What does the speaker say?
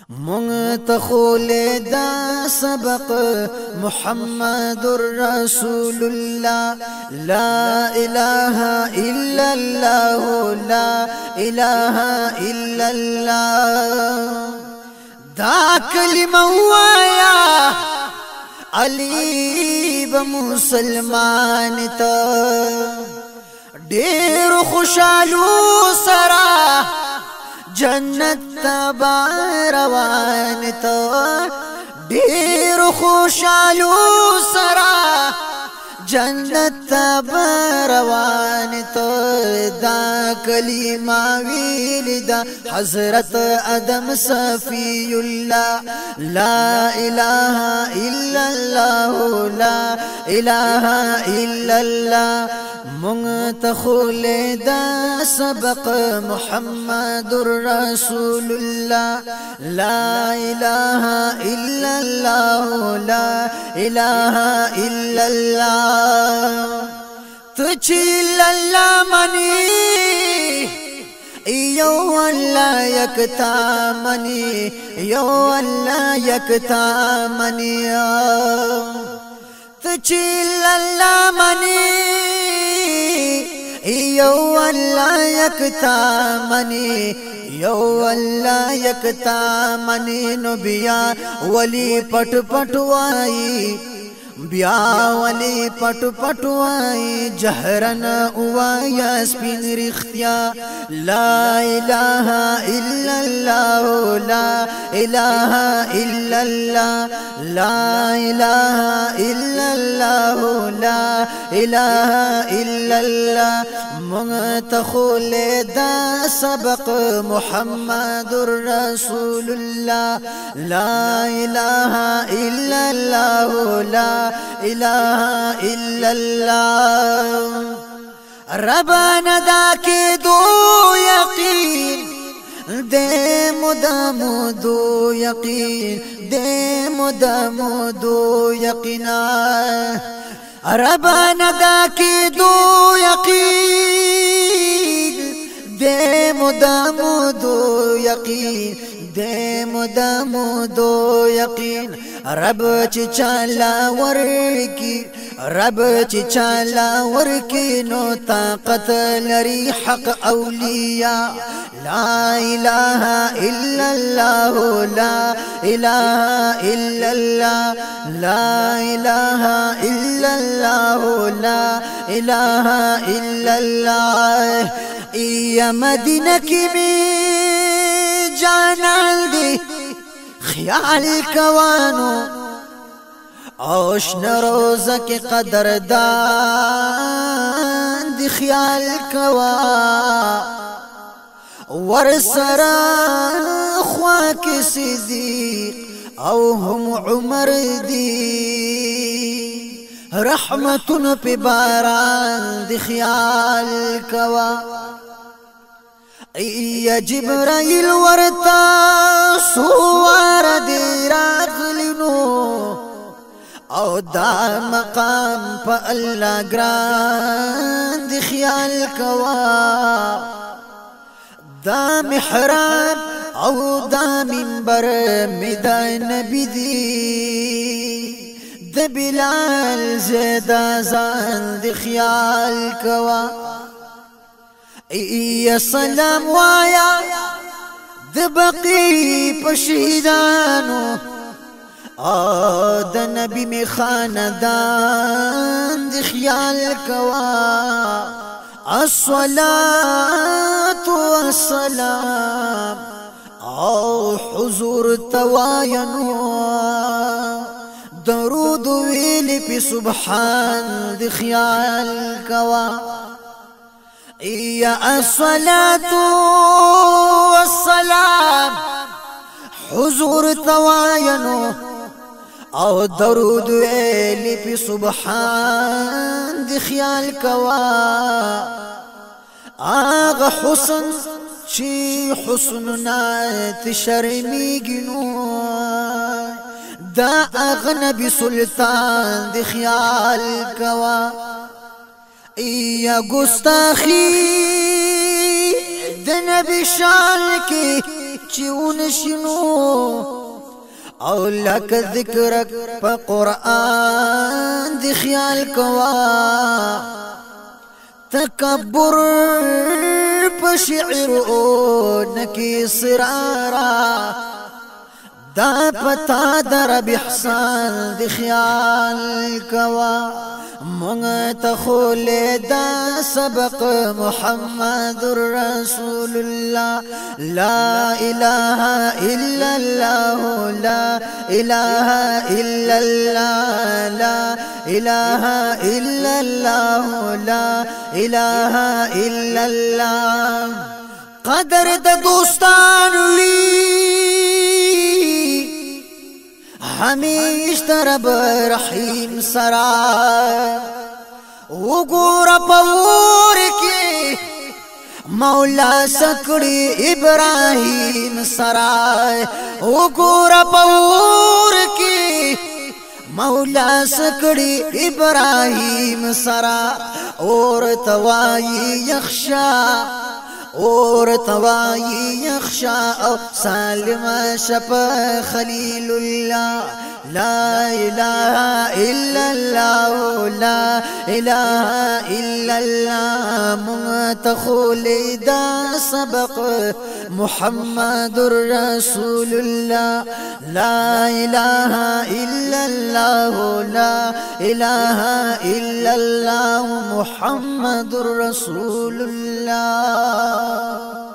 منتخول دا سبق محمد رسول الله لا إله إلا الله لا إله إلا الله دا كلمة وایا علی بمسلمان تا ډیر خوشالو سرا جنت تبا روان تا ډیر خوشالو سرا جنت تبا روان تا دا کلمه ویل دا حضرت آدم صفی الله لا اله الا الله لا اله الا الله منتخول دا سبق محمد رسول الله لا اله الا الله لا اله الا الله تجيل الله مني يو الله يكتا مني يو الله يكتا مني تجيل الله مني يو الله يكتا مني يو الله يكتا مني نبيا ولي پټ پټ وای بیا ولی پټ پټ وای جهرن وایا سپین رختیا لا اله الا الله لا اله الا الله لا اله الا الله لا اله الا الله منتخول دا سبق محمد رسول الله لا اله الا الله لا اله الا الله ربنا داکی دو یقین دے مدام دو یقین دے مدام دو یقینا ربنا داکی دو یقین دے مدام دو یقین دے مدام دو یقین رب چی چالا ورکی رب چی چالا ورکی نو طاقت لری حق اولیاء لا اله الا الله لا اله الا الله لا اله الا الله لا اله الا الله یا مدینہ کی بھی جانال دی خیال کوانو اوشن روزہ کی قدر دان دی خیال کوا ورسرا خواک صدیق او هم عمر دی رحمتن پی باران دی خیال کوا یا جبرائیل ورتا سوار دی راغلنو او دا مقام پا اللہ گران دی خیال کوا دا محراب او دا منبر مدا نبی دی دا بلال زیدہ زان دی خیال کوا یا سلام وایا د بقی پشیدانو د نبی می خاندان دی خیال کوا الصلاة والسلام او حضور تواینو درود ویلی پی سبحان دی خیال کوا یا الصلاة والسلام حضور تواینو او درود ویلی پی سبحان دی خیال کوا آغا حسن چی حسنات شرمیگنو دا آغا نبی سلطان دی خیال کوا یا گستاخی د نبی شان کی چون شنو او لك ذکرک پا قرآن دی خیال کوا تکبر پا شعر او نکی سرارا دا پتا در بحسان دی خیال کوا منتخل دا سبق محمد رسول الله لا إله إلا الله لا إله إلا الله لا إله إلا الله لا إله إلا الله قدر د دوستان وی ہمیشہ رب رحیم سرا وګور پور کې مولا سکڑی ابراہیم سرا وګور پور کې مولا سکڑی ابراہیم سرا اور توائی یخشا اور توائی یخشا او سالم شپ خلیل اللہ لا إله إلا الله لا إله إلا الله منتخل دا سبق محمد رسول الله لا إله إلا الله لا إله إلا الله محمد رسول الله